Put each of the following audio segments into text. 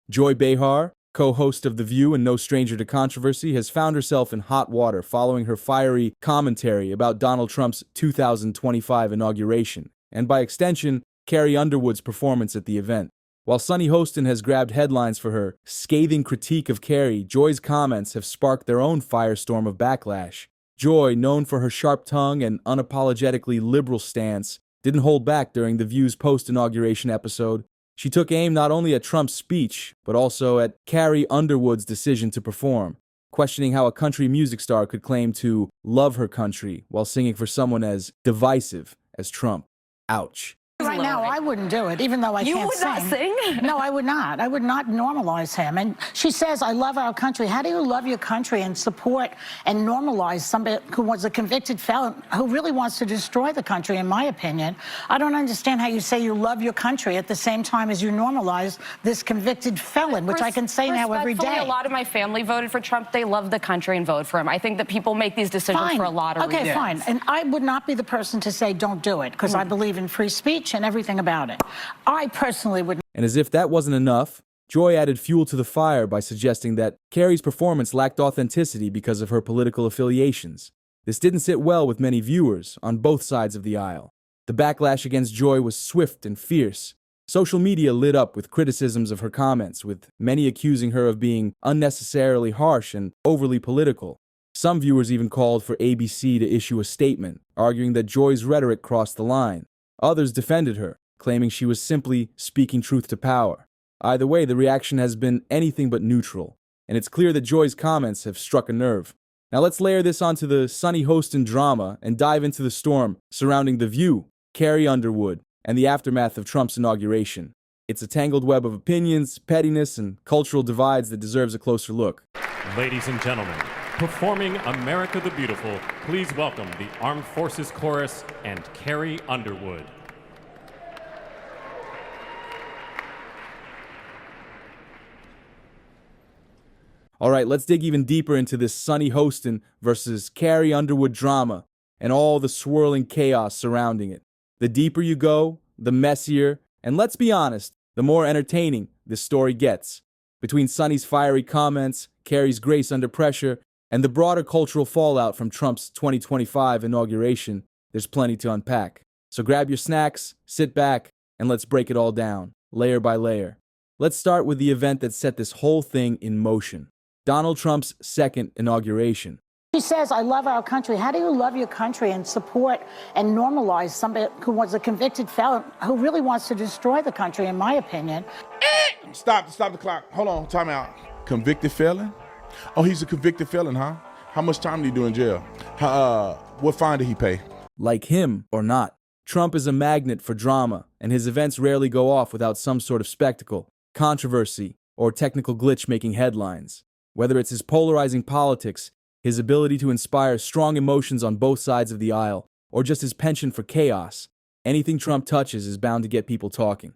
Joy Behar, co-host of The View and no stranger to controversy, has found herself in hot water following her fiery commentary about Donald Trump's 2025 inauguration, and by extension, Carrie Underwood's performance at the event. While Sunny Hostin has grabbed headlines for her scathing critique of Carrie, Joy's comments have sparked their own firestorm of backlash. Joy, known for her sharp tongue and unapologetically liberal stance, didn't hold back during The View's post-inauguration episode. She took aim not only at Trump's speech, but also at Carrie Underwood's decision to perform, questioning how a country music star could claim to love her country while singing for someone as divisive as Trump. Ouch. Right now, I wouldn't do it, even though I can't sing. You would not sing? No, I would not. I would not normalize him. And she says, I love our country. How do you love your country and support and normalize somebody who was a convicted felon who really wants to destroy the country, in my opinion? I don't understand how you say you love your country at the same time as you normalize this convicted felon, which I can say now every day. A lot of my family voted for Trump. They love the country and vote for him. I think that people make these decisions for a lot of reasons. Okay, fine. And I would not be the person to say don't do it, because I believe in free speech and everything about it. I personally would. And as if that wasn't enough, Joy added fuel to the fire by suggesting that Carrie's performance lacked authenticity because of her political affiliations. This didn't sit well with many viewers on both sides of the aisle. The backlash against Joy was swift and fierce. Social media lit up with criticisms of her comments, with many accusing her of being unnecessarily harsh and overly political. Some viewers even called for ABC to issue a statement, arguing that Joy's rhetoric crossed the line. Others defended her, claiming she was simply speaking truth to power. Either way, the reaction has been anything but neutral, and it's clear that Joy's comments have struck a nerve. Now let's layer this onto the Sunny Hostin drama and dive into the storm surrounding The View, Carrie Underwood, and the aftermath of Trump's inauguration. It's a tangled web of opinions, pettiness, and cultural divides that deserves a closer look. Ladies and gentlemen, performing America the Beautiful, please welcome the Armed Forces Chorus and Carrie Underwood. All right, let's dig even deeper into this Sunny Hostin versus Carrie Underwood drama and all the swirling chaos surrounding it. The deeper you go, the messier, and let's be honest, the more entertaining this story gets. Between Sunny's fiery comments, Carrie's grace under pressure, and the broader cultural fallout from Trump's 2025 inauguration, there's plenty to unpack. So grab your snacks, sit back, and let's break it all down, layer by layer. Let's start with the event that set this whole thing in motion. Donald Trump's second inauguration. She says, I love our country. How do you love your country and support and normalize somebody who was a convicted felon who really wants to destroy the country, in my opinion? Stop the clock. Hold on, time out. Convicted felon? Oh, he's a convicted felon, huh? How much time did he do in jail? What fine did he pay? Like him or not, Trump is a magnet for drama, and his events rarely go off without some sort of spectacle, controversy, or technical glitch making headlines. Whether it's his polarizing politics, his ability to inspire strong emotions on both sides of the aisle, or just his penchant for chaos, anything Trump touches is bound to get people talking.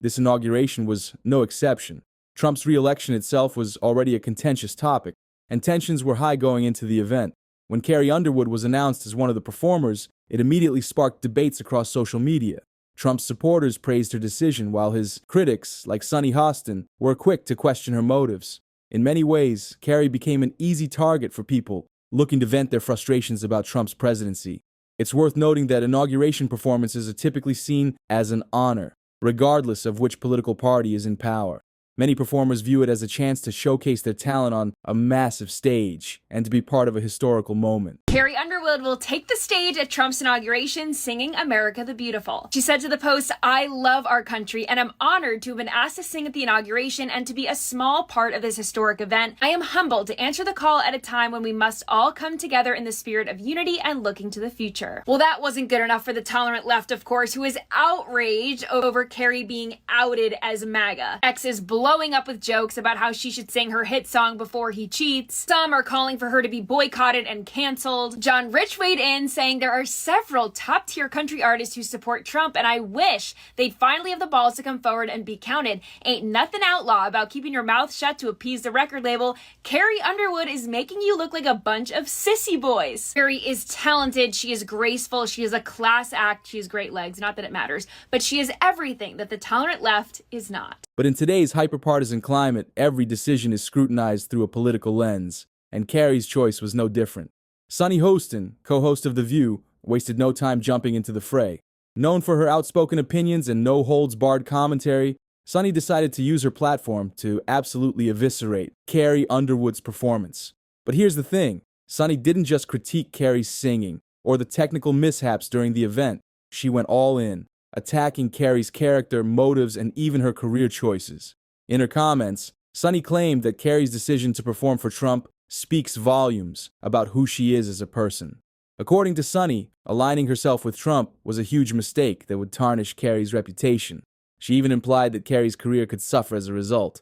This inauguration was no exception. Trump's re-election itself was already a contentious topic, and tensions were high going into the event. When Carrie Underwood was announced as one of the performers, it immediately sparked debates across social media. Trump's supporters praised her decision, while his critics, like Sunny Hostin, were quick to question her motives. In many ways, Carrie became an easy target for people looking to vent their frustrations about Trump's presidency. It's worth noting that inauguration performances are typically seen as an honor, regardless of which political party is in power. Many performers view it as a chance to showcase their talent on a massive stage and to be part of a historical moment. Carrie Underwood will take the stage at Trump's inauguration singing America the Beautiful. She said to the Post, I love our country and I'm honored to have been asked to sing at the inauguration and to be a small part of this historic event. I am humbled to answer the call at a time when we must all come together in the spirit of unity and looking to the future. Well, that wasn't good enough for the tolerant left, of course, who is outraged over Carrie being outed as MAGA. X is blowing up with jokes about how she should sing her hit song Before He Cheats. Some are calling for her to be boycotted and canceled. John Rich weighed in, saying there are several top-tier country artists who support Trump, and I wish they'd finally have the balls to come forward and be counted. Ain't nothing outlaw about keeping your mouth shut to appease the record label. Carrie Underwood is making you look like a bunch of sissy boys. Carrie is talented, she is graceful, she is a class act, she has great legs, not that it matters, but she is everything that the tolerant left is not. But in today's hyper hyperpartisan climate, every decision is scrutinized through a political lens, and Carrie's choice was no different. Sunny Hostin, co-host of The View, wasted no time jumping into the fray. Known for her outspoken opinions and no-holds-barred commentary, Sunny decided to use her platform to absolutely eviscerate Carrie Underwood's performance. But here's the thing, Sunny didn't just critique Carrie's singing or the technical mishaps during the event. She went all in, attacking Carrie's character, motives, and even her career choices. In her comments, Sunny claimed that Carrie's decision to perform for Trump speaks volumes about who she is as a person. According to Sunny, aligning herself with Trump was a huge mistake that would tarnish Carrie's reputation. She even implied that Carrie's career could suffer as a result.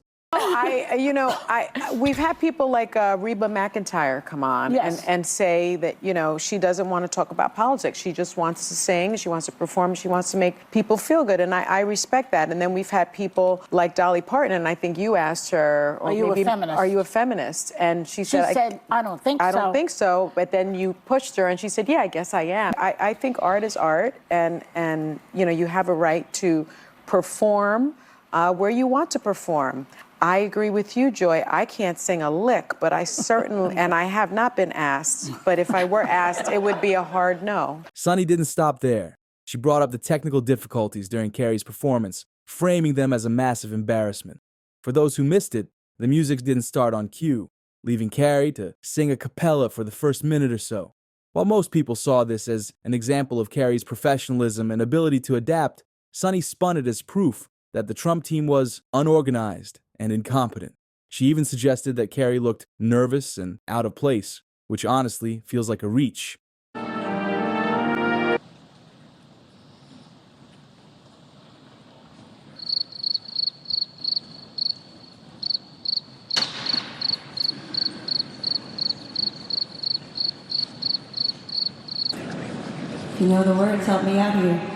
We've had people like Reba McEntire come on and say that, she doesn't want to talk about politics. She just wants to sing, she wants to perform, she wants to make people feel good, and I respect that. And then we've had people like Dolly Parton, and I think you asked her, are you a feminist? Are you a feminist? And she said, I don't think so. I don't think so. But then you pushed her, and she said, yeah, I guess I am. I think art is art, and you have a right to perform where you want to perform. I agree with you, Joy. I can't sing a lick, but I certainly, and I have not been asked, but if I were asked, it would be a hard no. Sunny didn't stop there. She brought up the technical difficulties during Carrie's performance, framing them as a massive embarrassment. For those who missed it, the music didn't start on cue, leaving Carrie to sing a cappella for the first minute or so. While most people saw this as an example of Carrie's professionalism and ability to adapt, Sunny spun it as proof that the Trump team was unorganized and incompetent. She even suggested that Carrie looked nervous and out of place, which honestly feels like a reach. If you know the words, help me out here.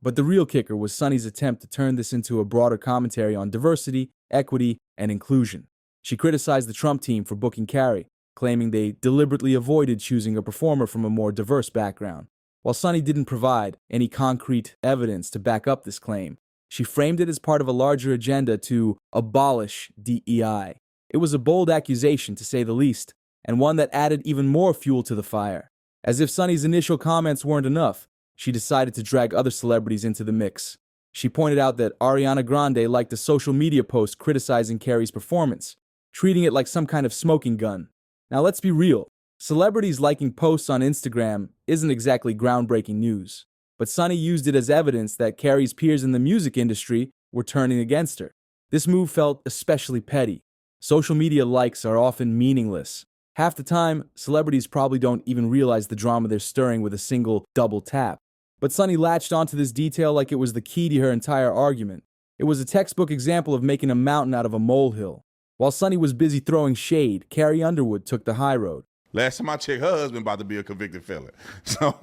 But the real kicker was Sunny's attempt to turn this into a broader commentary on diversity, equity, and inclusion. She criticized the Trump team for booking Carrie, claiming they deliberately avoided choosing a performer from a more diverse background. While Sunny didn't provide any concrete evidence to back up this claim, she framed it as part of a larger agenda to abolish DEI. It was a bold accusation, to say the least, and one that added even more fuel to the fire. As if Sunny's initial comments weren't enough, she decided to drag other celebrities into the mix. She pointed out that Ariana Grande liked a social media post criticizing Carrie's performance, treating it like some kind of smoking gun. Now let's be real, celebrities liking posts on Instagram isn't exactly groundbreaking news, but Sunny used it as evidence that Carrie's peers in the music industry were turning against her. This move felt especially petty. Social media likes are often meaningless. Half the time, celebrities probably don't even realize the drama they're stirring with a single double tap. But Sunny latched onto this detail like it was the key to her entire argument. It was a textbook example of making a mountain out of a molehill. While Sunny was busy throwing shade, Carrie Underwood took the high road. Last time I checked, her husband about to be a convicted felon. So,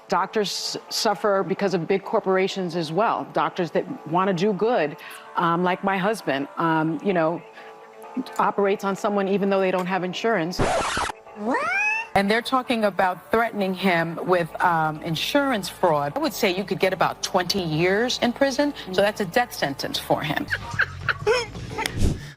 doctors suffer because of big corporations as well. Doctors that want to do good, like my husband, operates on someone even though they don't have insurance. What? And they're talking about threatening him with insurance fraud. I would say you could get about 20 years in prison, so that's a death sentence for him.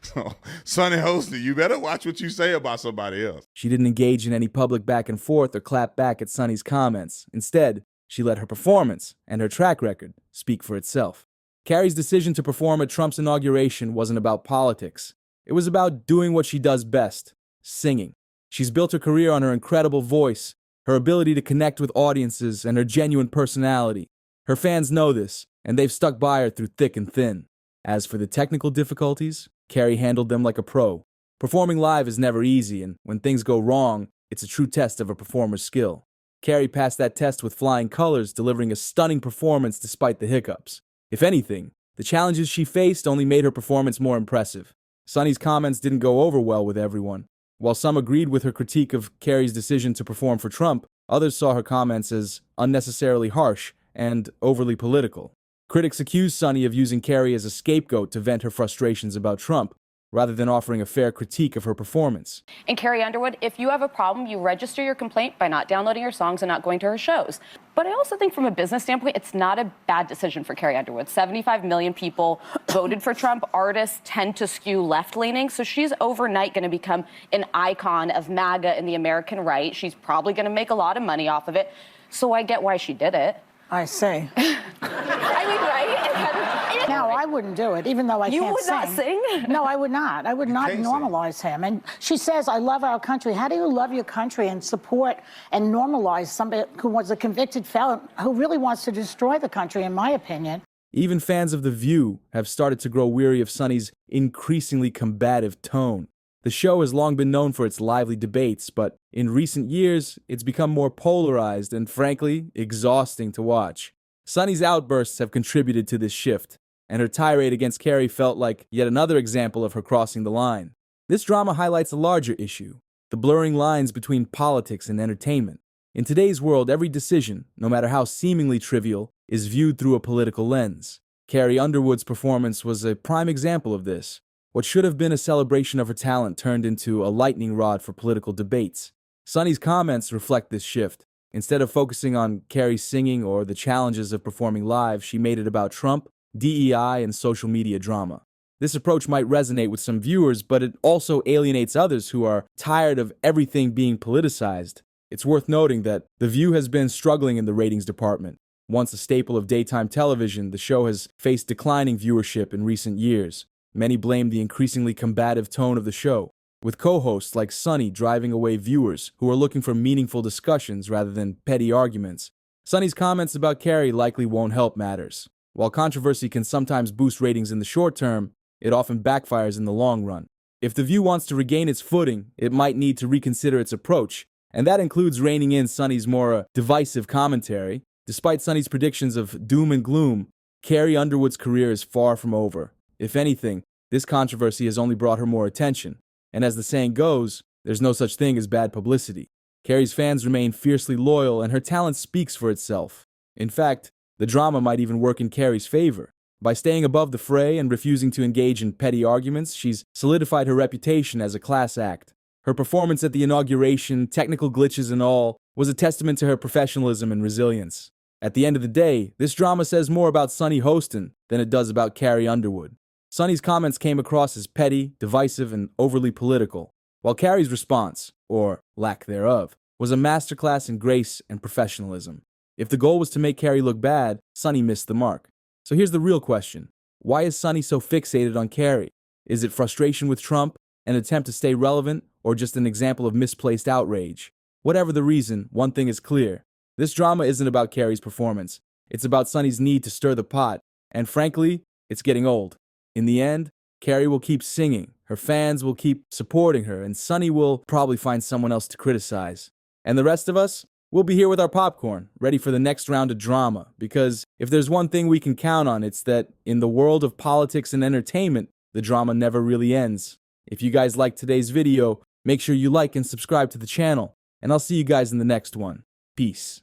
So, Sunny Hostin, you better watch what you say about somebody else. She didn't engage in any public back and forth or clap back at Sunny's comments. Instead, she let her performance and her track record speak for itself. Carrie's decision to perform at Trump's inauguration wasn't about politics. It was about doing what she does best, singing. She's built her career on her incredible voice, her ability to connect with audiences, and her genuine personality. Her fans know this, and they've stuck by her through thick and thin. As for the technical difficulties, Carrie handled them like a pro. Performing live is never easy, and when things go wrong, it's a true test of a performer's skill. Carrie passed that test with flying colors, delivering a stunning performance despite the hiccups. If anything, the challenges she faced only made her performance more impressive. Sunny's comments didn't go over well with everyone. While some agreed with her critique of Carrie's decision to perform for Trump, others saw her comments as unnecessarily harsh and overly political. Critics accused Sunny of using Carrie as a scapegoat to vent her frustrations about Trump, rather than offering a fair critique of her performance. And Carrie Underwood, if you have a problem, you register your complaint by not downloading her songs and not going to her shows. But I also think from a business standpoint, it's not a bad decision for Carrie Underwood. 75 million people voted for Trump. Artists tend to skew left-leaning, so she's overnight going to become an icon of MAGA and the American right. She's probably going to make a lot of money off of it. So I get why she did it. I see. I mean, right? No, I wouldn't do it, even though I You can't would not sing? No, I would not. I would not can't normalize him. And she says, I love our country. How do you love your country and support and normalize somebody who was a convicted felon who really wants to destroy the country, in my opinion? Even fans of The View have started to grow weary of Sunny's increasingly combative tone. The show has long been known for its lively debates, but in recent years, it's become more polarized and, frankly, exhausting to watch. Sunny's outbursts have contributed to this shift, and her tirade against Carrie felt like yet another example of her crossing the line. This drama highlights a larger issue, the blurring lines between politics and entertainment. In today's world, every decision, no matter how seemingly trivial, is viewed through a political lens. Carrie Underwood's performance was a prime example of this. What should have been a celebration of her talent turned into a lightning rod for political debates. Sunny's comments reflect this shift. Instead of focusing on Carrie's singing or the challenges of performing live, she made it about Trump, DEI, and social media drama. This approach might resonate with some viewers, but it also alienates others who are tired of everything being politicized. It's worth noting that The View has been struggling in the ratings department. Once a staple of daytime television, the show has faced declining viewership in recent years. Many blame the increasingly combative tone of the show, with co-hosts like Sunny driving away viewers who are looking for meaningful discussions rather than petty arguments. Sunny's comments about Carrie likely won't help matters. While controversy can sometimes boost ratings in the short term, it often backfires in the long run. If The View wants to regain its footing, it might need to reconsider its approach, and that includes reining in Sunny's more divisive commentary. Despite Sunny's predictions of doom and gloom, Carrie Underwood's career is far from over. If anything, this controversy has only brought her more attention. And as the saying goes, there's no such thing as bad publicity. Carrie's fans remain fiercely loyal, and her talent speaks for itself. In fact, the drama might even work in Carrie's favor. By staying above the fray and refusing to engage in petty arguments, she's solidified her reputation as a class act. Her performance at the inauguration, technical glitches and all, was a testament to her professionalism and resilience. At the end of the day, this drama says more about Sunny Hostin than it does about Carrie Underwood. Sunny's comments came across as petty, divisive, and overly political, while Carrie's response, or lack thereof, was a masterclass in grace and professionalism. If the goal was to make Carrie look bad, Sunny missed the mark. So here's the real question. Why is Sunny so fixated on Carrie? Is it frustration with Trump, an attempt to stay relevant, or just an example of misplaced outrage? Whatever the reason, one thing is clear. This drama isn't about Carrie's performance. It's about Sunny's need to stir the pot, and frankly, it's getting old. In the end, Carrie will keep singing, her fans will keep supporting her, and Sunny will probably find someone else to criticize. And the rest of us, we'll be here with our popcorn, ready for the next round of drama, because if there's one thing we can count on, it's that in the world of politics and entertainment, the drama never really ends. If you guys liked today's video, make sure you like and subscribe to the channel, and I'll see you guys in the next one. Peace.